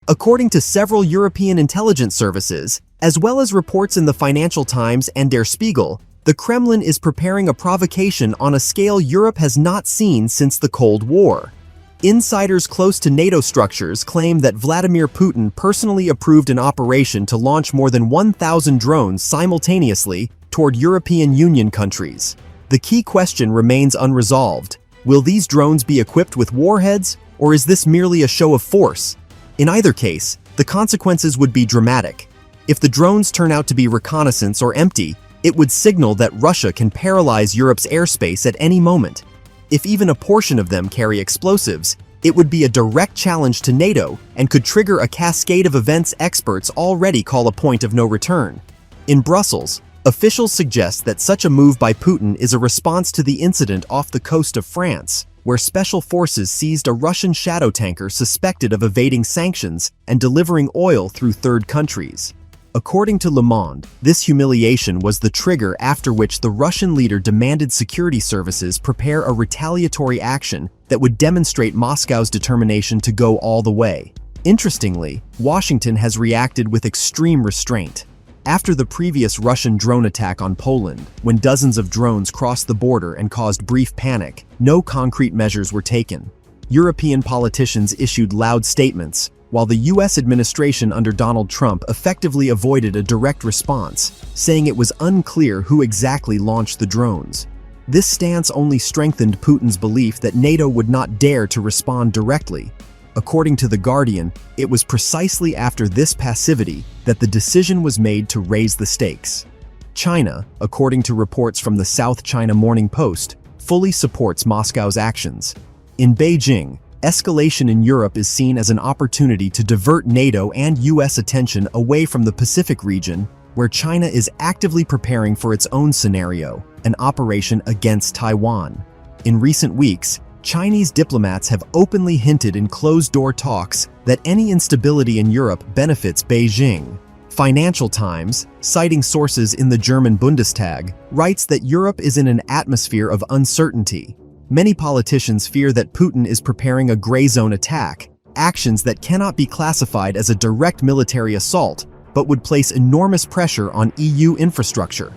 According to several European intelligence services, as well as reports in the Financial Times and Der Spiegel, the Kremlin is preparing a provocation on a scale Europe has not seen since the Cold War. Insiders close to NATO structures claim that Vladimir Putin personally approved an operation to launch more than 1,000 drones simultaneously toward European Union countries. The key question remains unresolved. Will these drones be equipped with warheads, or is this merely a show of force? In either case, the consequences would be dramatic. If the drones turn out to be reconnaissance or empty, it would signal that Russia can paralyze Europe's airspace at any moment. If even a portion of them carry explosives, it would be a direct challenge to NATO and could trigger a cascade of events experts already call a point of no return. In Brussels, officials suggest that such a move by Putin is a response to the incident off the coast of France, where special forces seized a Russian shadow tanker suspected of evading sanctions and delivering oil through third countries. According to Le Monde, this humiliation was the trigger after which the Russian leader demanded security services prepare a retaliatory action that would demonstrate Moscow's determination to go all the way. Interestingly, Washington has reacted with extreme restraint. After the previous Russian drone attack on Poland, when dozens of drones crossed the border and caused brief panic, no concrete measures were taken. European politicians issued loud statements, while the U.S. administration under Donald Trump effectively avoided a direct response, saying it was unclear who exactly launched the drones. This stance only strengthened Putin's belief that NATO would not dare to respond directly. According to The Guardian, it was precisely after this passivity that the decision was made to raise the stakes. China, according to reports from the South China Morning Post, fully supports Moscow's actions. In Beijing, escalation in Europe is seen as an opportunity to divert NATO and U.S. attention away from the Pacific region, where China is actively preparing for its own scenario, an operation against Taiwan. In recent weeks, Chinese diplomats have openly hinted in closed-door talks that any instability in Europe benefits Beijing. Financial Times, citing sources in the German Bundestag, writes that Europe is in an atmosphere of uncertainty. Many politicians fear that Putin is preparing a gray zone attack, actions that cannot be classified as a direct military assault, but would place enormous pressure on EU infrastructure.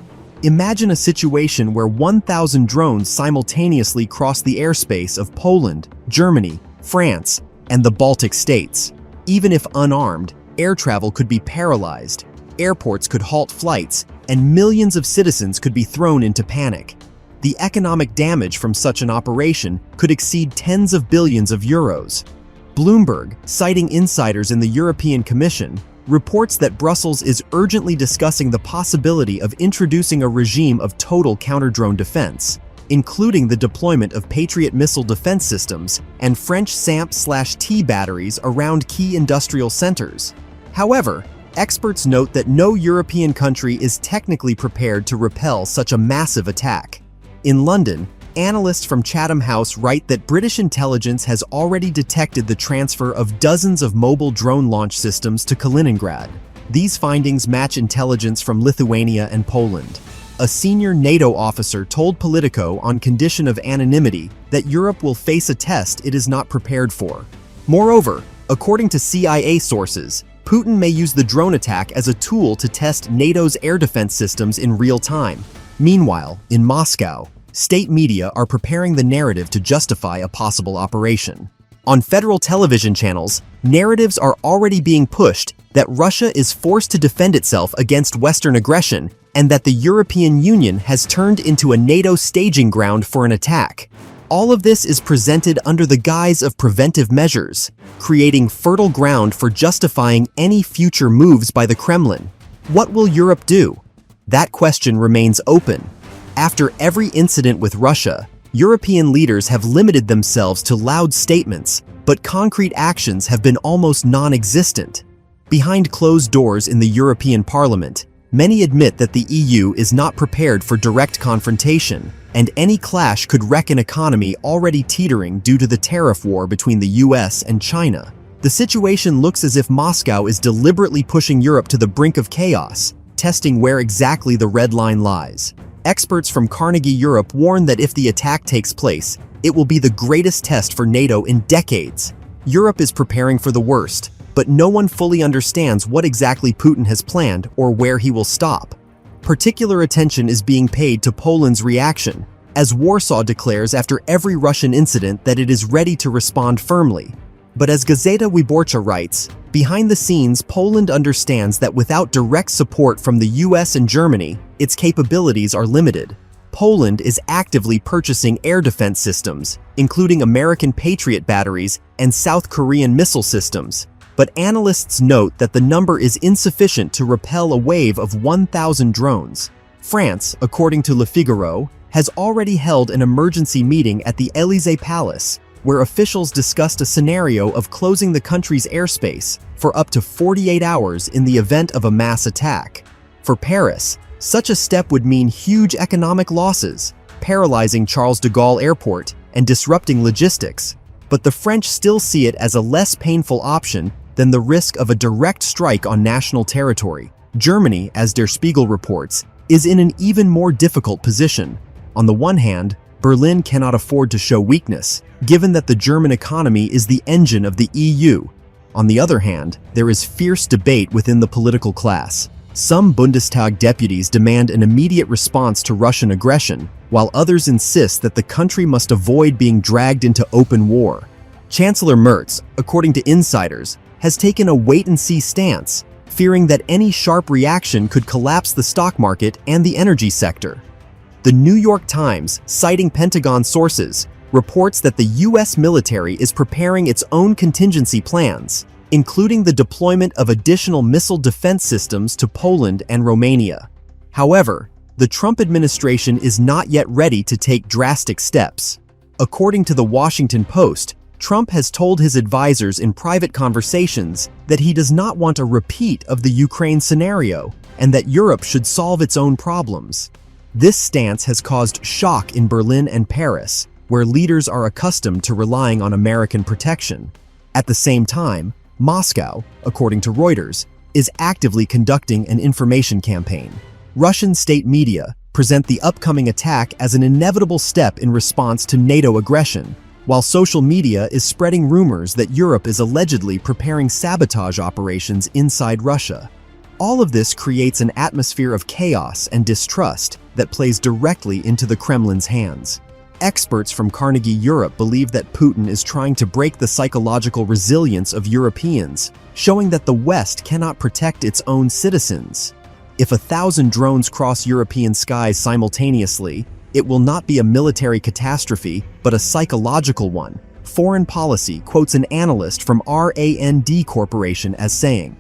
Imagine a situation where 1,000 drones simultaneously cross the airspace of Poland, Germany, France, and the Baltic states. Even if unarmed, air travel could be paralyzed, airports could halt flights, and millions of citizens could be thrown into panic. The economic damage from such an operation could exceed tens of billions of euros. Bloomberg, citing insiders in the European Commission, reports that Brussels is urgently discussing the possibility of introducing a regime of total counter-drone defense, including the deployment of Patriot missile defense systems and French SAMP/T batteries around key industrial centers. However, experts note that no European country is technically prepared to repel such a massive attack. In London, analysts from Chatham House write that British intelligence has already detected the transfer of dozens of mobile drone launch systems to Kaliningrad. These findings match intelligence from Lithuania and Poland. A senior NATO officer told Politico on condition of anonymity that Europe will face a test it is not prepared for. Moreover, according to CIA sources, Putin may use the drone attack as a tool to test NATO's air defense systems in real time. Meanwhile, in Moscow, state media are preparing the narrative to justify a possible operation. On federal television channels, narratives are already being pushed that Russia is forced to defend itself against Western aggression and that the European Union has turned into a NATO staging ground for an attack. All of this is presented under the guise of preventive measures, creating fertile ground for justifying any future moves by the Kremlin. What will Europe do? That question remains open. After every incident with Russia, European leaders have limited themselves to loud statements, but concrete actions have been almost non-existent. Behind closed doors in the European Parliament, many admit that the EU is not prepared for direct confrontation, and any clash could wreck an economy already teetering due to the tariff war between the US and China. The situation looks as if Moscow is deliberately pushing Europe to the brink of chaos, testing where exactly the red line lies. Experts from Carnegie Europe warn that if the attack takes place, it will be the greatest test for NATO in decades. Europe is preparing for the worst, but no one fully understands what exactly Putin has planned or where he will stop. Particular attention is being paid to Poland's reaction, as Warsaw declares after every Russian incident that it is ready to respond firmly. But as Gazeta Wyborcza writes, behind the scenes, Poland understands that without direct support from the US and Germany, its capabilities are limited. Poland is actively purchasing air defense systems, including American Patriot batteries and South Korean missile systems. But analysts note that the number is insufficient to repel a wave of 1,000 drones. France, according to Le Figaro, has already held an emergency meeting at the Élysée Palace, where officials discussed a scenario of closing the country's airspace for up to 48 hours in the event of a mass attack. For Paris, such a step would mean huge economic losses, paralyzing Charles de Gaulle Airport and disrupting logistics. But the French still see it as a less painful option than the risk of a direct strike on national territory. Germany, as Der Spiegel reports, is in an even more difficult position. On the one hand, Berlin cannot afford to show weakness, given that the German economy is the engine of the EU. On the other hand, there is fierce debate within the political class. Some Bundestag deputies demand an immediate response to Russian aggression, while others insist that the country must avoid being dragged into open war. Chancellor Merz, according to insiders, has taken a wait-and-see stance, fearing that any sharp reaction could collapse the stock market and the energy sector. The New York Times, citing Pentagon sources, reports that the US military is preparing its own contingency plans, including the deployment of additional missile defense systems to Poland and Romania. However, the Trump administration is not yet ready to take drastic steps. According to the Washington Post, Trump has told his advisors in private conversations that he does not want a repeat of the Ukraine scenario and that Europe should solve its own problems. This stance has caused shock in Berlin and Paris, where leaders are accustomed to relying on American protection. At the same time, Moscow, according to Reuters, is actively conducting an information campaign. Russian state media present the upcoming attack as an inevitable step in response to NATO aggression, while social media is spreading rumors that Europe is allegedly preparing sabotage operations inside Russia. All of this creates an atmosphere of chaos and distrust that plays directly into the Kremlin's hands. Experts from Carnegie Europe believe that Putin is trying to break the psychological resilience of Europeans, showing that the West cannot protect its own citizens. If 1,000 drones cross European skies simultaneously, it will not be a military catastrophe, but a psychological one. Foreign Policy quotes an analyst from RAND Corporation as saying,